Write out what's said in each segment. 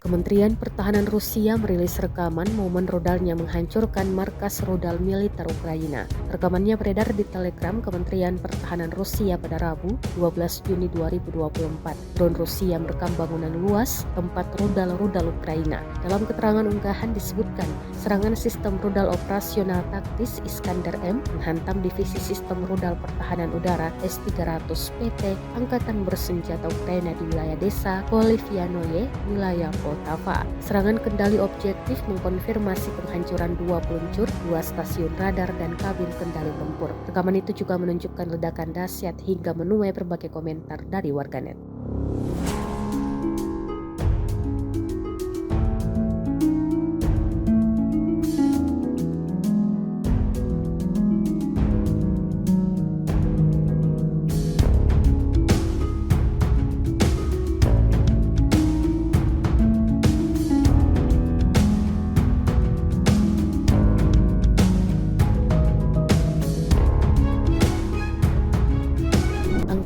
Kementerian Pertahanan Rusia merilis rekaman momen rudalnya menghancurkan markas rudal militer Ukraina. Rekamannya beredar di Telegram Kementerian Pertahanan Rusia pada Rabu, 12 Juni 2024. Drone Rusia merekam bangunan luas tempat rudal-rudal Ukraina. Dalam keterangan unggahan disebutkan, serangan sistem rudal operasional taktis Iskander-M menghantam divisi sistem rudal pertahanan udara S-300 PT Angkatan Bersenjata Ukraina di wilayah desa Polivianoye, wilayah Poltava. Serangan kendali objektif mengkonfirmasi penghancuran 2 peluncur, 2 stasiun radar, dan kabin kendali tempur. Rekaman itu juga menunjukkan ledakan dahsyat hingga menuai berbagai komentar dari warganet.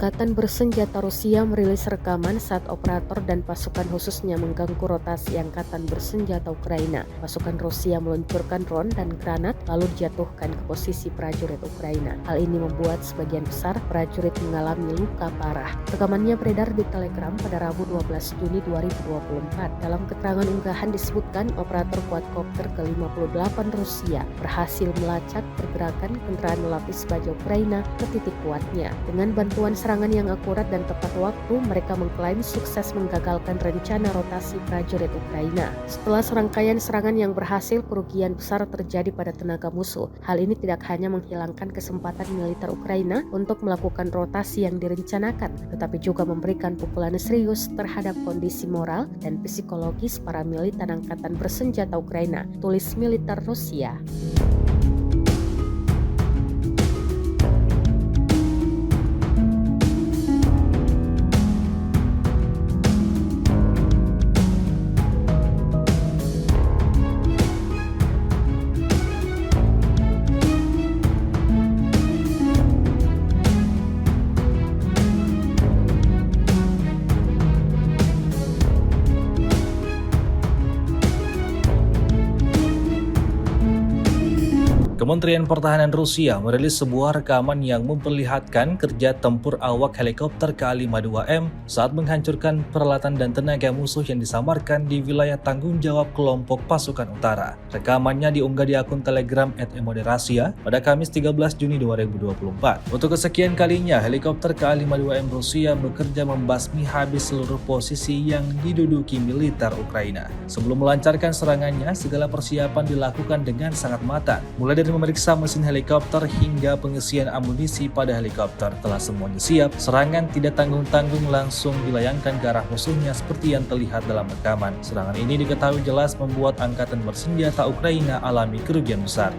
Angkatan Bersenjata Rusia merilis rekaman saat operator dan pasukan khususnya mengganggu rotasi Angkatan Bersenjata Ukraina. Pasukan Rusia meluncurkan drone dan granat lalu dijatuhkan ke posisi prajurit Ukraina. Hal ini membuat sebagian besar prajurit mengalami luka parah. Rekamannya beredar di Telegram pada Rabu 12 Juni 2024. Dalam keterangan unggahan disebutkan operator quadcopter ke-58 Rusia berhasil melacak pergerakan kendaraan melapis baja Ukraina ke titik kuatnya. Dengan bantuan serangan yang akurat dan tepat waktu, mereka mengklaim sukses menggagalkan rencana rotasi prajurit Ukraina. Setelah serangkaian serangan yang berhasil, kerugian besar terjadi pada tenaga musuh. Hal ini tidak hanya menghilangkan kesempatan militer Ukraina untuk melakukan rotasi yang direncanakan, tetapi juga memberikan pukulan serius terhadap kondisi moral dan psikologis para militan Angkatan Bersenjata Ukraina, tulis militer Rusia. Kementerian Pertahanan Rusia merilis sebuah rekaman yang memperlihatkan kerja tempur awak helikopter K-52M saat menghancurkan peralatan dan tenaga musuh yang disamarkan di wilayah tanggung jawab kelompok pasukan utara. Rekamannya diunggah di akun Telegram @emoderasia pada Kamis 13 Juni 2024. Untuk kesekian kalinya, helikopter K-52M Rusia bekerja membasmi habis seluruh posisi yang diduduki militer Ukraina. Sebelum melancarkan serangannya, segala persiapan dilakukan dengan sangat matang. Mulai dari memeriksa mesin helikopter hingga pengisian amunisi pada helikopter. Telah semuanya siap, serangan tidak tanggung-tanggung langsung dilayangkan ke arah musuhnya seperti yang terlihat dalam rekaman. Serangan ini diketahui jelas membuat Angkatan Bersenjata Ukraina alami kerugian besar.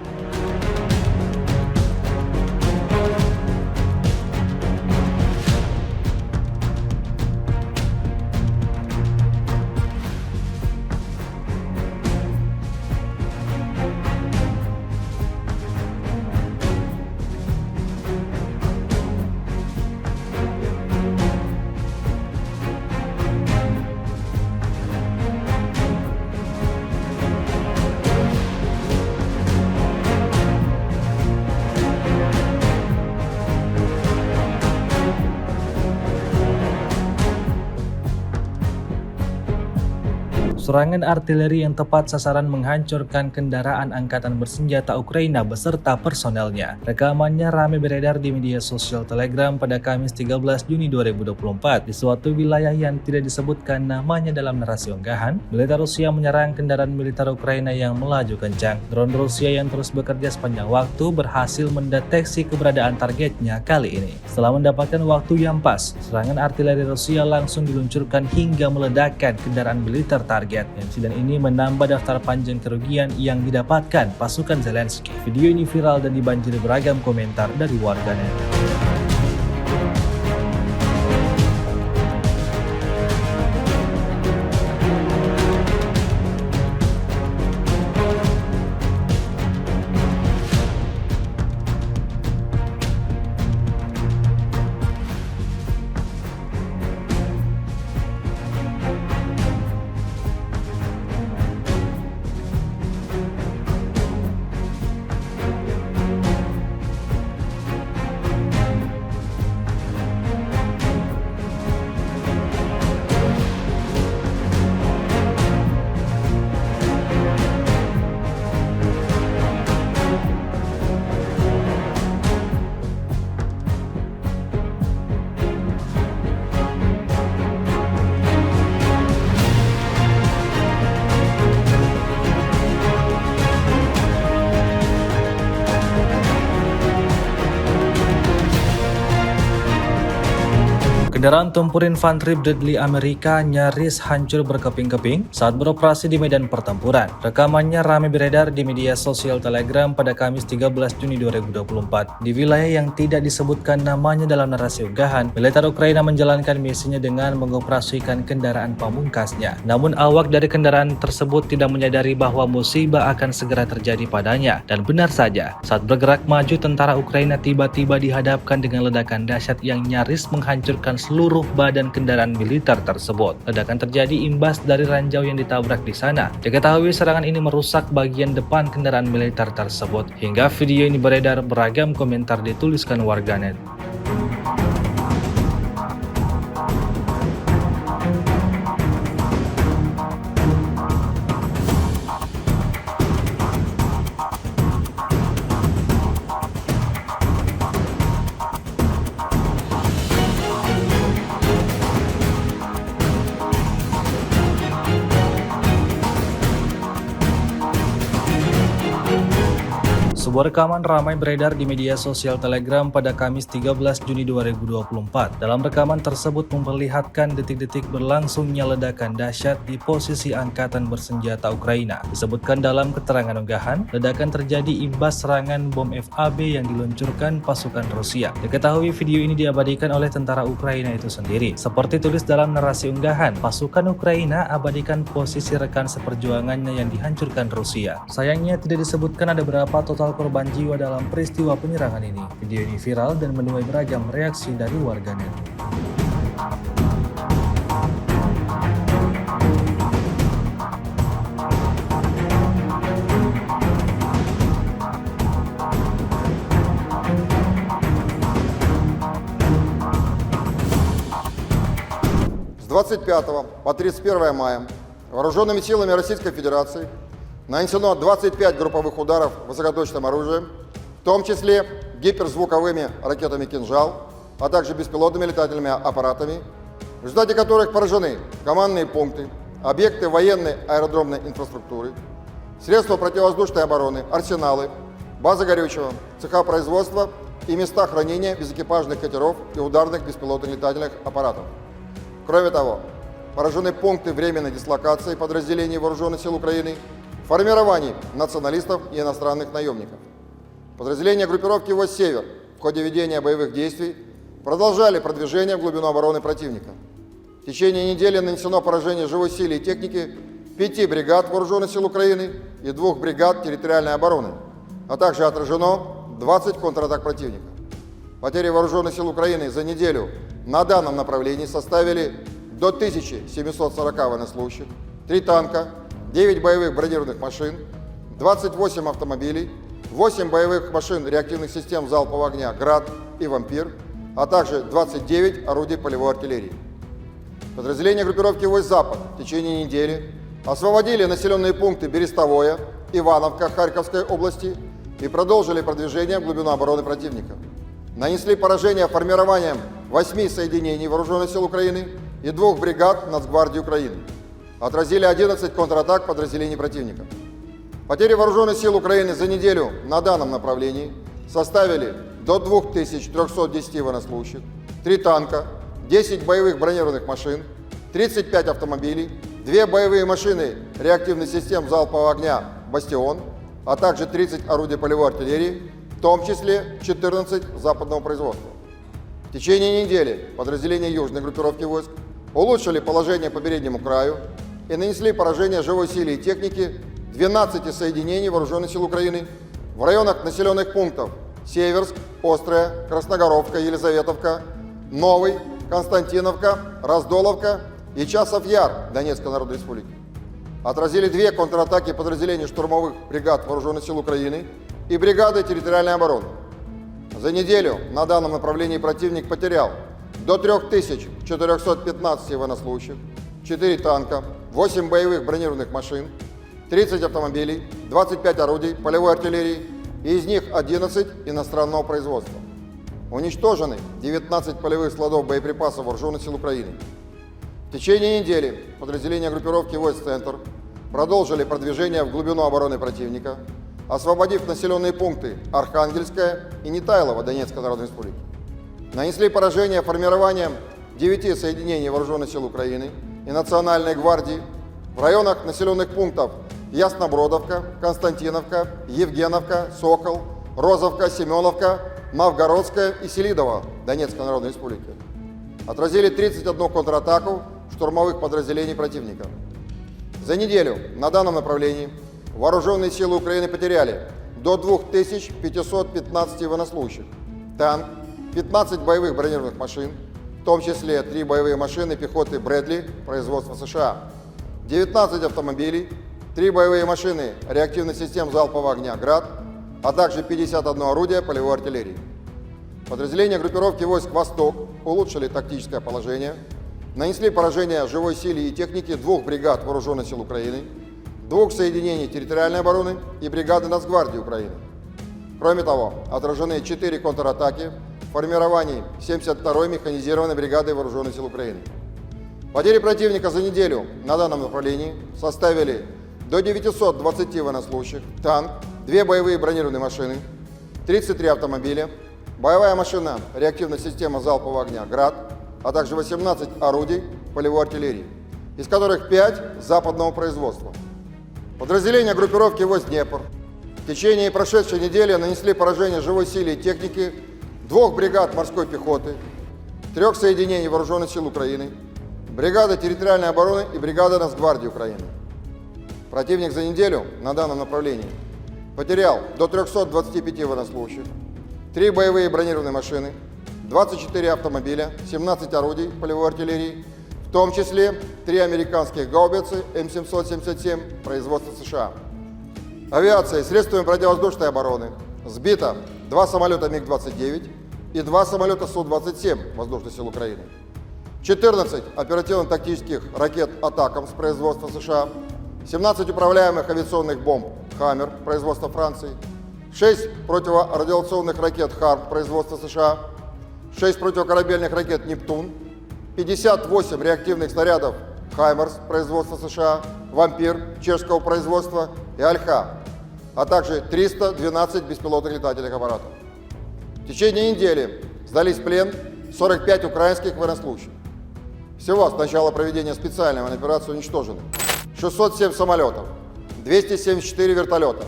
Serangan artileri yang tepat sasaran menghancurkan kendaraan Angkatan Bersenjata Ukraina beserta personelnya. Rekamannya ramai beredar di media sosial Telegram pada Kamis 13 Juni 2024. Di suatu wilayah yang tidak disebutkan namanya dalam narasi unggahan, militer Rusia menyerang kendaraan militer Ukraina yang melaju kencang. Drone Rusia yang terus bekerja sepanjang waktu berhasil mendeteksi keberadaan targetnya kali ini. Setelah mendapatkan waktu yang pas, serangan artileri Rusia langsung diluncurkan hingga meledakkan kendaraan militer target. Insiden ini menambah daftar panjang kerugian yang didapatkan pasukan Zelensky. Video ini viral dan dibanjiri beragam komentar dari warganet. Kendaraan tempur infanteri Bradley Amerika nyaris hancur berkeping-keping saat beroperasi di medan pertempuran. Rekamannya ramai beredar di media sosial Telegram pada Kamis 13 Juni 2024. Di wilayah yang tidak disebutkan namanya dalam narasi unggahan, militer Ukraina menjalankan misinya dengan mengoperasikan kendaraan pamungkasnya. Namun awak dari kendaraan tersebut tidak menyadari bahwa musibah akan segera terjadi padanya. Dan benar saja, saat bergerak maju, tentara Ukraina tiba-tiba dihadapkan dengan ledakan dahsyat yang nyaris menghancurkan seluruh badan kendaraan militer tersebut. Ledakan terjadi imbas dari ranjau yang ditabrak di sana. Diketahui serangan ini merusak bagian depan kendaraan militer tersebut. Hingga video ini beredar, beragam komentar dituliskan warganet. Sebuah rekaman ramai beredar di media sosial Telegram pada Kamis 13 Juni 2024. Dalam rekaman tersebut memperlihatkan detik-detik berlangsungnya ledakan dahsyat di posisi angkatan bersenjata Ukraina. Disebutkan dalam keterangan unggahan, ledakan terjadi imbas serangan bom FAB yang diluncurkan pasukan Rusia. Diketahui video ini diabadikan oleh tentara Ukraina itu sendiri. Seperti tulis dalam narasi unggahan, pasukan Ukraina abadikan posisi rekan seperjuangannya yang dihancurkan Rusia. Sayangnya tidak disebutkan ada berapa total korban jiwa dalam peristiwa penyerangan ini. Video ini viral dan menuai beragam reaksi dari warganet. С 25 по 31 мая вооруженными силами Российской Федерации нанесено 25 групповых ударов высокоточным оружием, в том числе гиперзвуковыми ракетами «Кинжал», а также беспилотными летательными аппаратами, в результате которых поражены командные пункты, объекты военной аэродромной инфраструктуры, средства противовоздушной обороны, арсеналы, базы горючего, цеха производства и места хранения безэкипажных катеров и ударных беспилотных летательных аппаратов. Кроме того, поражены пункты временной дислокации подразделений Вооруженных сил Украины, формирований националистов и иностранных наемников. Подразделения группировки войск «Север» в ходе ведения боевых действий продолжали продвижение в глубину обороны противника. В течение недели нанесено поражение живой силе и техники 5 бригад Вооруженных сил Украины и 2 бригад территориальной обороны, а также отражено 20 контратак противника. Потери Вооруженных сил Украины за неделю на данном направлении составили до 1740 военнослужащих, 3 танка, 9 боевых бронированных машин, 28 автомобилей, 8 боевых машин реактивных систем залпового огня «Град» и «Вампир», а также 29 орудий полевой артиллерии. Подразделения группировки войск «Запад» в течение недели освободили населенные пункты Берестовое, Ивановка Харьковской области и продолжили продвижение в глубину обороны противника. Нанесли поражение формированием 8 соединений Вооруженных сил Украины и 2 бригад Нацгвардии Украины. Отразили 11 контратак подразделений противника. Потери Вооруженных сил Украины за неделю на данном направлении составили до 2310 военнослужащих, 3 танка, 10 боевых бронированных машин, 35 автомобилей, 2 боевые машины реактивных систем залпового огня «Бастион», а также 30 орудий полевой артиллерии, в том числе 14 западного производства. В течение недели подразделения южной группировки войск улучшили положение по переднему краю и нанесли поражение живой силе и технике 12 соединений Вооруженных сил Украины в районах населенных пунктов Северск, Острая, Красногоровка, Елизаветовка, Новый, Константиновка, Раздоловка и Часов-Яр Донецкой Народной Республики. Отразили 2 контратаки подразделений штурмовых бригад Вооруженных сил Украины и бригады территориальной обороны. За неделю на данном направлении противник потерял до 3415 военнослужащих, 4 танка, 8 боевых бронированных машин, 30 автомобилей, 25 орудий полевой артиллерии и из них 11 иностранного производства. Уничтожены 19 полевых складов боеприпасов Вооруженных сил Украины. В течение недели подразделения группировки войск «Центр» продолжили продвижение в глубину обороны противника, освободив населенные пункты Архангельская и Нетайлово Донецкой Народной Республики. Нанесли поражение формированием 9 соединений Вооруженных сил Украины и Национальной гвардии в районах населенных пунктов Яснобродовка, Константиновка, Евгеновка, Сокол, Розовка, Семеновка, Новгородская и Селидово Донецкой Народной Республики. Отразили 31 контратаку штурмовых подразделений противника. За неделю на данном направлении Вооруженные силы Украины потеряли до 2515 военнослужащих, танк, 15 боевых бронированных машин, в том числе 3 боевые машины пехоты Брэдли производства США, 19 автомобилей, 3 боевые машины реактивных систем залпового огня «Град», а также 51 орудие полевой артиллерии. Подразделения группировки войск «Восток» улучшили тактическое положение, нанесли поражение живой силе и технике 2 бригад Вооруженных сил Украины, 2 соединений территориальной обороны и бригады Нацгвардии Украины. Кроме того, отражены 4 контратаки в формировании 72-й механизированной бригады Вооруженных сил Украины. Потери противника за неделю на данном направлении составили до 920 военнослужащих, танк, 2 боевые бронированные машины, 33 автомобиля, боевая машина реактивная система залпового огня «Град», а также 18 орудий полевой артиллерии, из которых 5 западного производства. Подразделения группировки войск «Днепр» в течение прошедшей недели нанесли поражение живой силе и технике 2 бригад морской пехоты, 3 соединений Вооруженных сил Украины, бригады территориальной обороны и бригады Нацгвардии Украины. Противник за неделю на данном направлении потерял до 325 военнослужащих, 3 боевые бронированные машины, 24 автомобиля, 17 орудий полевой артиллерии, в том числе 3 американских гаубицы М777 производства США. Авиацией, средствами противовоздушной обороны сбито 2 самолета МиГ-29 и 2 самолета Су-27 Воздушных сил Украины, 14 оперативно-тактических ракет «Атакамс» производства США, 17 управляемых авиационных бомб «Хаммер» производства Франции, 6 противорадиационных ракет «Харм» производства США, 6 противокорабельных ракет «Нептун», 58 реактивных снарядов «Хаймерс» производства США, «Вампир» чешского производства и «Альха», а также 312 беспилотных летательных аппаратов. В течение недели сдались в плен 45 украинских военнослужащих. Всего с начала проведения специальной военной операции уничтожены 607 самолетов, 274 вертолета,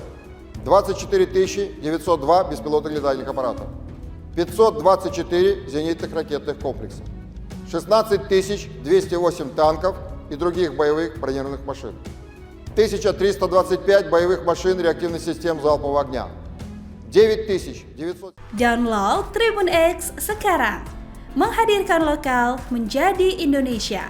24 902 беспилотных летательных аппаратов, 524 зенитных ракетных комплексов, 16 208 танков и других боевых бронированных машин, 1325 боевых машин реактивных систем залпового огня, 9900... Download Tribun X sekarang, menghadirkan lokal menjadi Indonesia.